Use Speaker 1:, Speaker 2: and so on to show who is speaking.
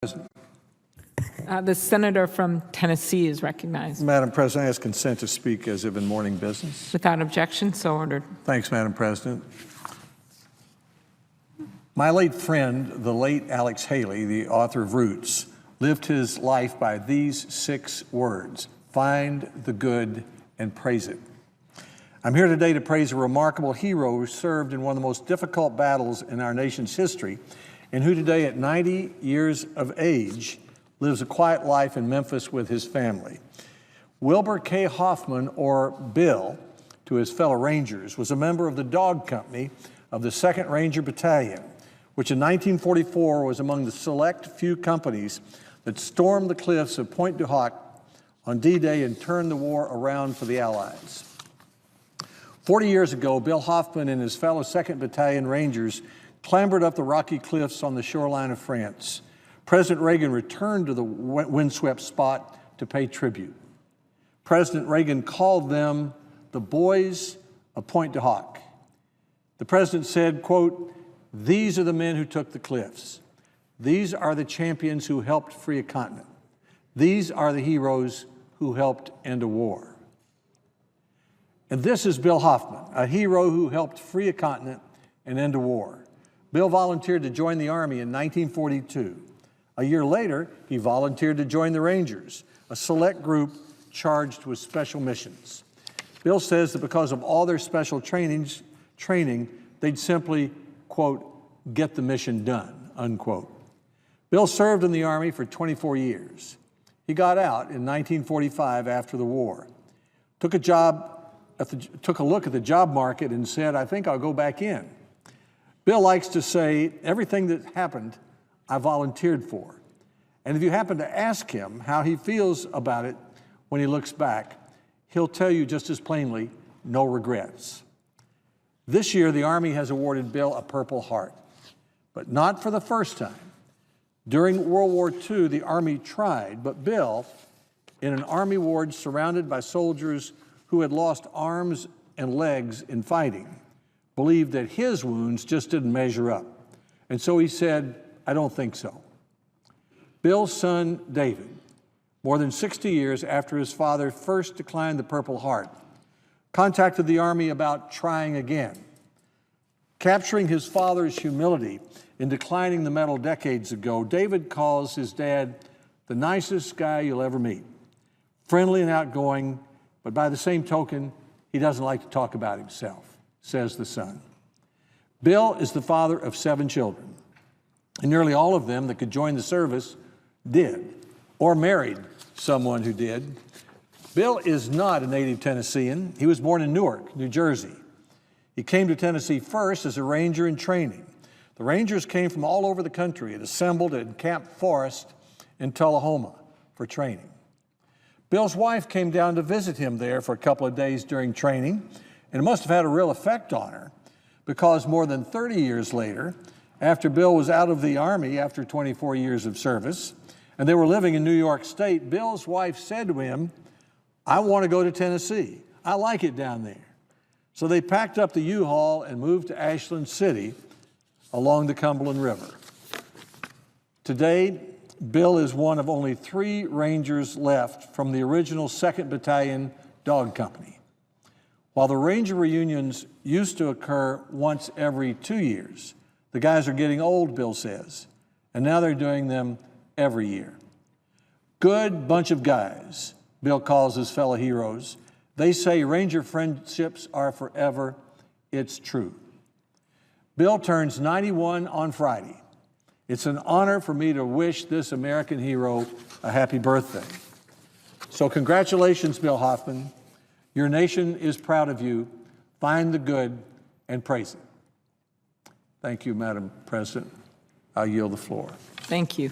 Speaker 1: The senator from Tennessee is recognized.
Speaker 2: Madam President, I ask consent to speak as if in morning business.
Speaker 1: Without objection, so ordered.
Speaker 2: Thanks, Madam President. My late friend, the late Alex Haley, the author of Roots, lived his life by these 6 words: find the good and praise it. I'm here today to praise a remarkable hero who served in one of the most difficult battles in our nation's history, and who today, at 90 years of age, lives a quiet life in Memphis with his family. Wilbur K. Hoffman, or Bill, to his fellow Rangers, was a member of the dog company of the 2nd Ranger Battalion, which in 1944 was among the select few companies that stormed the cliffs of Pointe du Hoc on D-Day and turned the war around for the Allies. 40 years ago, Bill Hoffman and his fellow 2nd Battalion Rangers clambered up the rocky cliffs on the shoreline of France. President Reagan returned to the windswept spot to pay tribute. President Reagan called them the boys of Pointe du Hoc. The president said, quote, "These are the men who took the cliffs. These are the champions who helped free a continent. These are the heroes who helped end a war." And this is Bill Hoffman, a hero who helped free a continent and end a war. Bill volunteered to join the Army in 1942. A year later, he volunteered to join the Rangers, a select group charged with special missions. Bill says that because of all their special training, they'd simply, quote, get the mission done, unquote. Bill served in the Army for 24 years. He got out in 1945 after the war, took a look at the job market and said, "I think I'll go back in." Bill likes to say, everything that happened, I volunteered for. And if you happen to ask him how he feels about it when he looks back, he'll tell you just as plainly, no regrets. This year, the Army has awarded Bill a Purple Heart, but not for the first time. During World War II, the Army tried, but Bill, in an Army ward surrounded by soldiers who had lost arms and legs in fighting, believed that his wounds just didn't measure up. And so he said, "I don't think so." Bill's son, David, more than 60 years after his father first declined the Purple Heart, contacted the Army about trying again. Capturing his father's humility in declining the medal decades ago, David calls his dad the nicest guy you'll ever meet, friendly and outgoing, but by the same token, he doesn't like to talk about himself, says the son. Bill is the father of 7 children, and nearly all of them that could join the service did, or married someone who did. Bill is not a native Tennessean. He was born in Newark, New Jersey. He came to Tennessee first as a Ranger in training. The Rangers came from all over the country and assembled at Camp Forest in Tullahoma for training. Bill's wife came down to visit him there for a couple of days during training, and it must have had a real effect on her, because more than 30 years later, after Bill was out of the Army after 24 years of service, and they were living in New York State, Bill's wife said to him, "I want to go to Tennessee. I like it down there." So they packed up the U-Haul and moved to Ashland City along the Cumberland River. Today, Bill is one of only 3 Rangers left from the original 2nd Battalion Dog Company. While the Ranger reunions used to occur once every 2 years, the guys are getting old, Bill says, and now they're doing them every year. Good bunch of guys, Bill calls his fellow heroes. They say Ranger friendships are forever. It's true. Bill turns 91 on Friday. It's an honor for me to wish this American hero a happy birthday. So congratulations, Bill Hoffman. Your nation is proud of you. Find the good and praise it. Thank you, Madam President. I yield the floor.
Speaker 1: Thank you.